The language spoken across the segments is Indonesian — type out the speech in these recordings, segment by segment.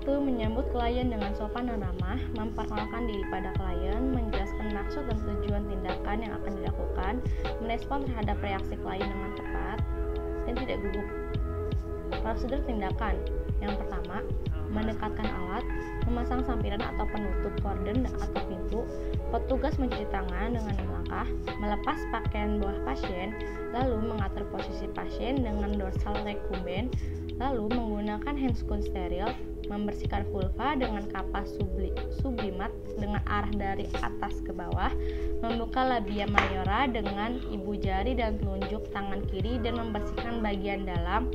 1. Menyambut klien dengan sopan dan ramah, memperkenalkan diri pada klien, menjelaskan maksud dan tujuan tindakan yang akan dilakukan, merespon terhadap reaksi klien dengan tepat, dan tidak gugup. Prosedur tindakan. Yang pertama, mendekatkan alat, memasang sampiran atau penutup korden atau pintu, petugas mencuci tangan dengan 6 langkah, melepas pakaian bawah pasien, lalu mengatur posisi pasien dengan dorsal recumbent, lalu menggunakan handscoon steril, membersihkan vulva dengan kapas sublimat dengan arah dari atas ke bawah, membuka labia mayora dengan ibu jari dan telunjuk tangan kiri dan membersihkan bagian dalam,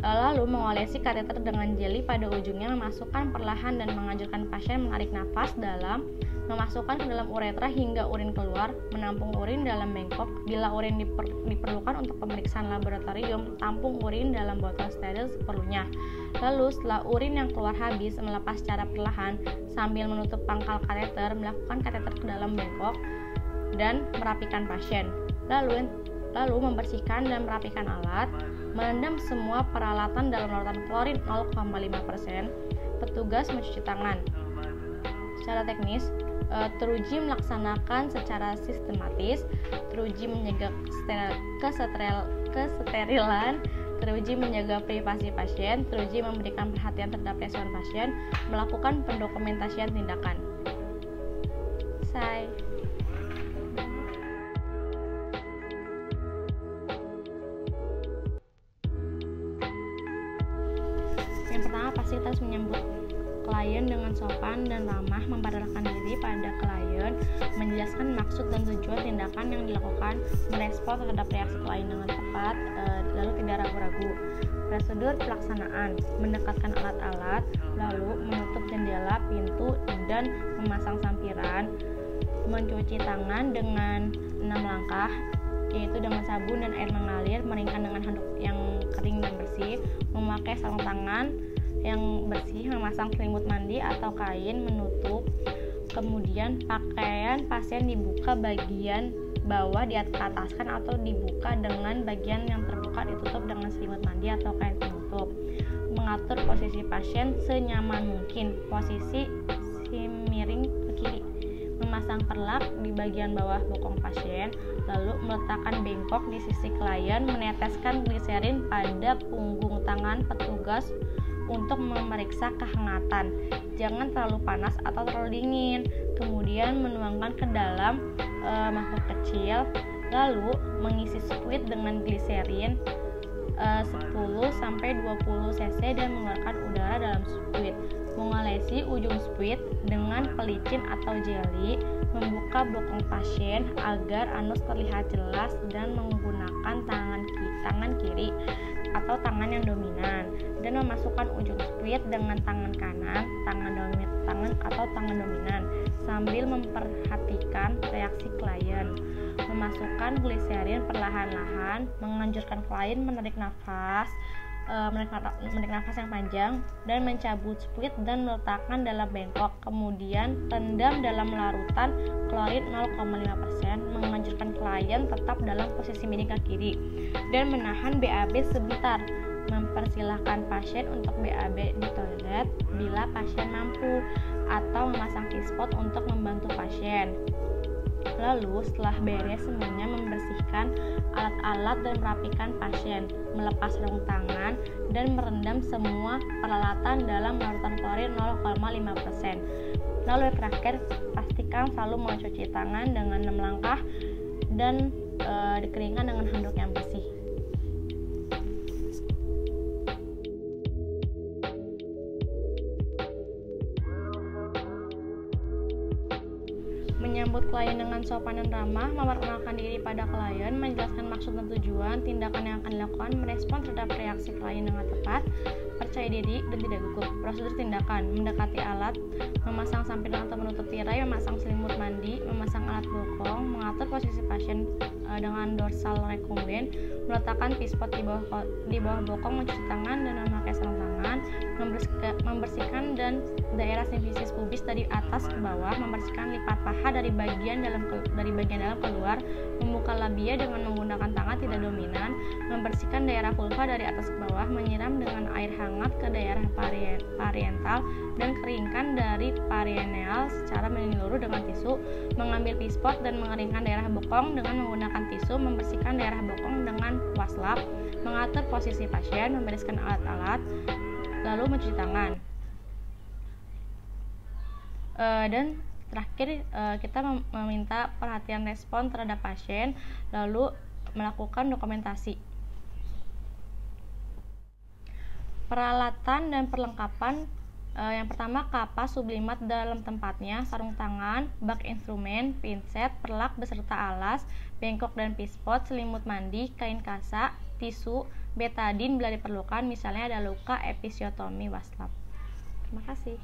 lalu mengolesi kateter dengan jeli pada ujungnya, memasukkan perlahan dan menganjurkan pasien menarik nafas dalam, memasukkan ke dalam uretra hingga urin keluar, menampung urin dalam bengkok. Bila urin diperlukan untuk pemeriksaan laboratorium, tampung urin dalam botol steril seperlunya. Lalu setelah urin yang keluar habis, melepas secara perlahan sambil menutup pangkal kateter, melakukan kateter ke dalam bengkok dan merapikan pasien. Lalu membersihkan dan merapikan alat, merendam semua peralatan dalam larutan klorin 0,5%. Petugas mencuci tangan. Secara teknis, teruji melaksanakan secara sistematis, teruji menjaga kesterilan, teruji menjaga privasi pasien, teruji memberikan perhatian terhadap respon pasien, melakukan pendokumentasian tindakan. Selesai. Yang pertama, pasti kita harus menyambut klien dengan sopan dan ramah, memperkenalkan diri pada klien, menjelaskan maksud dan tujuan tindakan yang dilakukan, merespon terhadap reaksi klien dengan tepat, lalu tidak ragu-ragu. Prosedur pelaksanaan: mendekatkan alat-alat, lalu menutup jendela, pintu, dan memasang sampiran, mencuci tangan dengan 6 langkah, yaitu dengan sabun dan air mengalir, mengeringkan dengan handuk yang kering dan bersih, memakai sarung tangan yang bersih, memasang selimut mandi atau kain menutup. Kemudian pakaian pasien dibuka bagian bawah diataskan atau dibuka dengan bagian yang terbuka ditutup dengan selimut mandi atau kain penutup. Mengatur posisi pasien senyaman mungkin, posisi miring ke kiri, memasang perlak di bagian bawah bokong pasien, lalu meletakkan bengkok di sisi klien, meneteskan gliserin pada punggung tangan petugas untuk memeriksa kehangatan. Jangan terlalu panas atau terlalu dingin. Kemudian menuangkan ke dalam mangkok kecil, lalu mengisi squid dengan gliserin 10-20 cc dan mengeluarkan udara dalam squid. Mengolesi ujung squid dengan pelicin atau jeli, membuka bokong pasien agar anus terlihat jelas dan menggunakan tangan kiri atau tangan yang dominan, dan memasukkan ujung squid dengan tangan kanan, tangan dominan, sambil memperhatikan reaksi klien. Memasukkan gliserin perlahan-lahan, menganjurkan klien menarik nafas yang panjang dan mencabut squid dan meletakkan dalam bengkok. Kemudian rendam dalam larutan klorin 0,5%, menganjurkan klien tetap dalam posisi miring ke kiri dan menahan BAB sebentar. Mempersilahkan pasien untuk BAB di toilet bila pasien mampu, atau memasang T-spot untuk membantu pasien. Lalu setelah beres semuanya, membersihkan alat-alat dan merapikan pasien, melepas sarung tangan dan merendam semua peralatan dalam larutan klorin 0,5%. Lalu yang terakhir, pastikan selalu mencuci tangan dengan 6 langkah dan dikeringkan dengan handuk yang bersih. Menyambut klien dengan sopan dan ramah, memperkenalkan diri pada klien, menjelaskan maksud dan tujuan tindakan yang akan dilakukan, merespon terhadap reaksi klien dengan tepat, percaya diri dan tidak gugup. Prosedur tindakan: mendekati alat, memasang sampiran atau menutup tirai, memasang selimut mandi, memasang alat bokong, mengatur posisi pasien dengan dorsal recumbent, meletakkan T-spot di bawah bokong, mencuci tangan dan memakai sarung tangan, membersihkan dan daerah simfisis pubis dari atas ke bawah, membersihkan lipat paha dari bagian dalam dari bagian dalam keluar, membuka labia dengan menggunakan tangan tidak dominan, membersihkan daerah vulva dari atas ke bawah, menyiram dengan air hangat ke daerah parietal, dan keringkan dari perineal secara menyeluruh dengan tisu, mengambil P-spot dan mengeringkan daerah bokong dengan menggunakan tisu, membersihkan daerah bokong dengan waslap, mengatur posisi pasien, membereskan alat-alat, lalu mencuci tangan. Dan terakhir kita meminta perhatian respon terhadap pasien, lalu melakukan dokumentasi. Peralatan dan perlengkapan, yang pertama kapas sublimat dalam tempatnya, sarung tangan, bak instrumen, pinset, perlak beserta alas, bengkok dan P-spot, selimut mandi, kain kasa, tisu, betadin bila diperlukan, misalnya ada luka, episiotomi, waslap. Terima kasih.